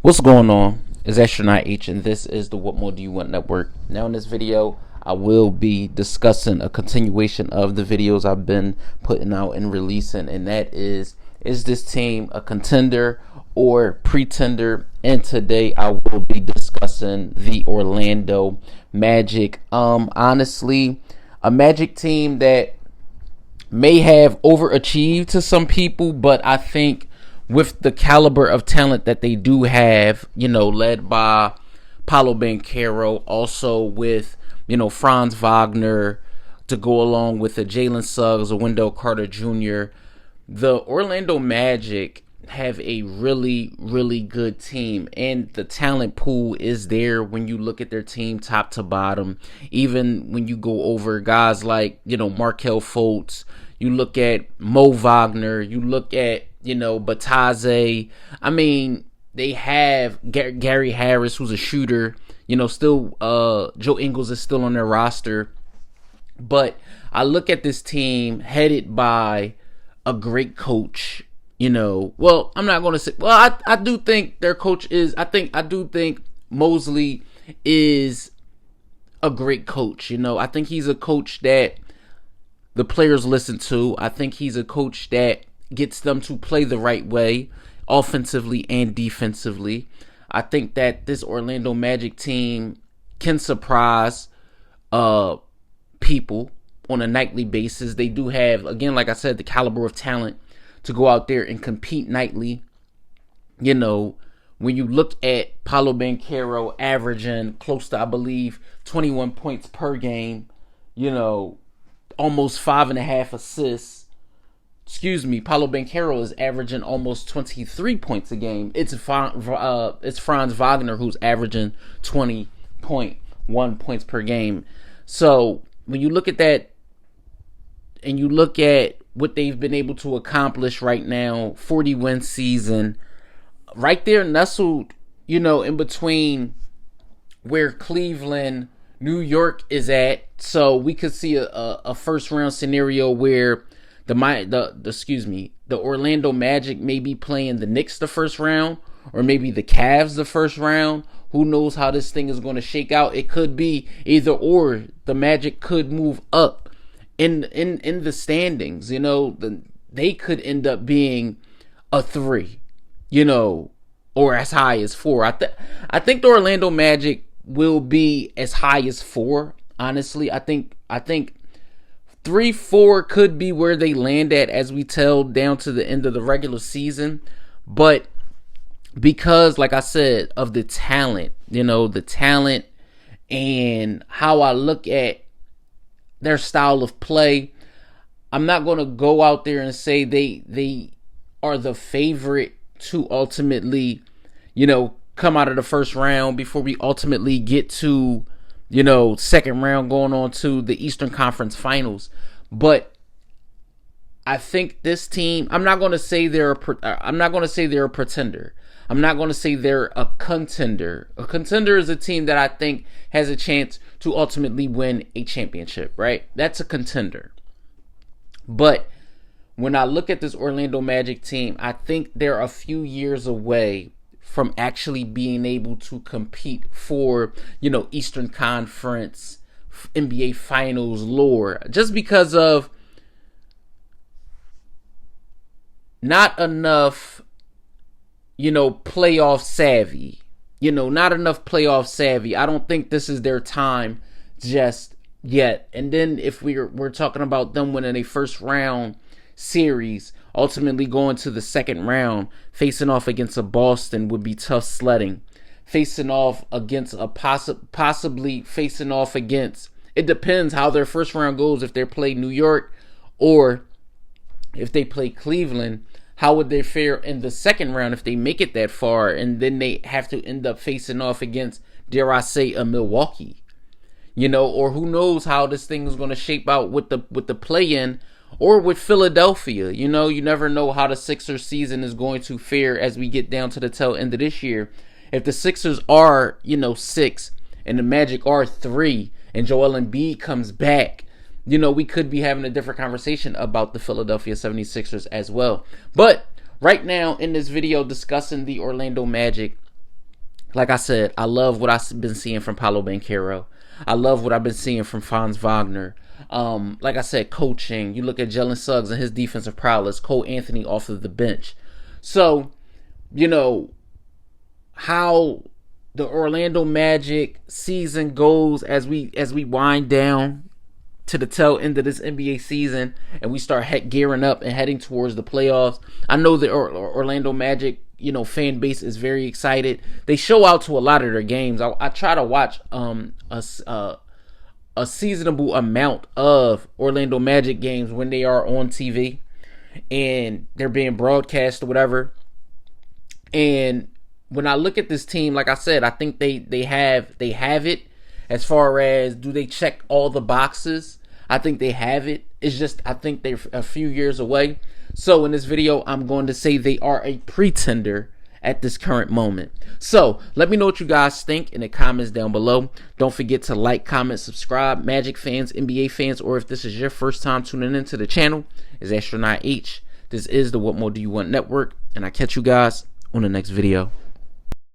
What's going on? It's Astronaut H, and this is the What More Do You Want Network. Now, in this video, I will be discussing a continuation of the videos I've been putting out and releasing, and that is this team a contender or pretender? And today, I will be discussing the Orlando Magic. Honestly, a Magic team that may have overachieved to some people, but I think with the caliber of talent that they do have, led by Paolo Banchero, also with, Franz Wagner to go along with a Jalen Suggs, a Wendell Carter Jr., the Orlando Magic have a really, really good team, and the talent pool is there when you look at their team top to bottom. Even when you go over guys like, Markelle Fultz, you look at Mo Wagner, you look at, Bataze. I mean, they have Gary Harris, who's a shooter. Still, Joe Ingles is still on their roster. But I look at this team headed by a great coach. Well, I'm not going to say. Well, I do think their coach is. I do think Mosley is a great coach. I think he's a coach that the players listen to. I think he's a coach that gets them to play the right way, offensively and defensively. I think that this Orlando Magic team can surprise people on a nightly basis. They do have, again, like I said, the caliber of talent to go out there and compete nightly. When you look at Paolo Banchero averaging close to, I believe, 21 points per game, almost 5.5 assists. Paolo Banchero is averaging almost 23 points a game. It's Franz Wagner who's averaging 20.1 points per game. So when you look at that and you look at what they've been able to accomplish right now, 40-win season, right there nestled, in between where Cleveland, New York is at. So we could see a first round scenario where the Orlando Magic may be playing the Knicks the first round, or maybe the Cavs the first round. Who knows how this thing is going to shake out? It could be either or. The Magic could move up in the standings. They could end up being a 3, or as high as 4. I think the Orlando Magic will be as high as 4. Honestly, I think 3-4 could be where they land at as we tell down to the end of the regular season. But because, like I said, of the talent, and how I look at their style of play, I'm not going to go out there and say they are the favorite to ultimately, come out of the first round before we ultimately get to, second round going on to the Eastern Conference Finals. But I think this team, I'm not going to say they're a pretender. I'm not going to say they're a contender. A contender is a team that I think has a chance to ultimately win a championship, right? That's a contender. But when I look at this Orlando Magic team, I think they're a few years away from actually being able to compete for, Eastern Conference, NBA Finals lore, just because of not enough, playoff savvy, not enough playoff savvy. I don't think this is their time just yet. And then if we're talking about them winning a first round series, ultimately going to the second round, facing off against a Boston would be tough sledding. Facing off against possibly facing off against, it depends how their first round goes. If they play New York or if they play Cleveland, how would they fare in the second round if they make it that far, and then they have to end up facing off against, dare I say, a Milwaukee, or who knows how this thing is going to shape out with the play-in. Or with Philadelphia, you never know how the Sixers season is going to fare as we get down to the tail end of this year. If the Sixers are, 6 and the Magic are 3 and Joel Embiid comes back, we could be having a different conversation about the Philadelphia 76ers as well. But right now in this video discussing the Orlando Magic, like I said, I love what I've been seeing from Paulo Banchero. I love what I've been seeing from Franz Wagner. Like I said, coaching. You look at Jalen Suggs and his defensive prowess. Cole Anthony off of the bench. So, you know, how the Orlando Magic season goes as we wind down to the tail end of this NBA season and we start gearing up and heading towards the playoffs. I know the Orlando Magic, you know, fan base is very excited. They show out to a lot of their games. I try to watch a seasonable amount of Orlando Magic games when they are on TV and they're being broadcast or whatever. And when I look at this team, like I said, I think they have it as far as, do they check all the boxes? I think they have it. It's just, I think they're a few years away. So in this video, I'm going to say they are a pretender at this current moment. So let me know what you guys think in the comments down below. Don't forget to like, comment, subscribe. Magic fans, NBA fans, or if this is your first time tuning into the channel, is Astronaut H. This is the What More Do You Want Network, and I catch you guys on the next video.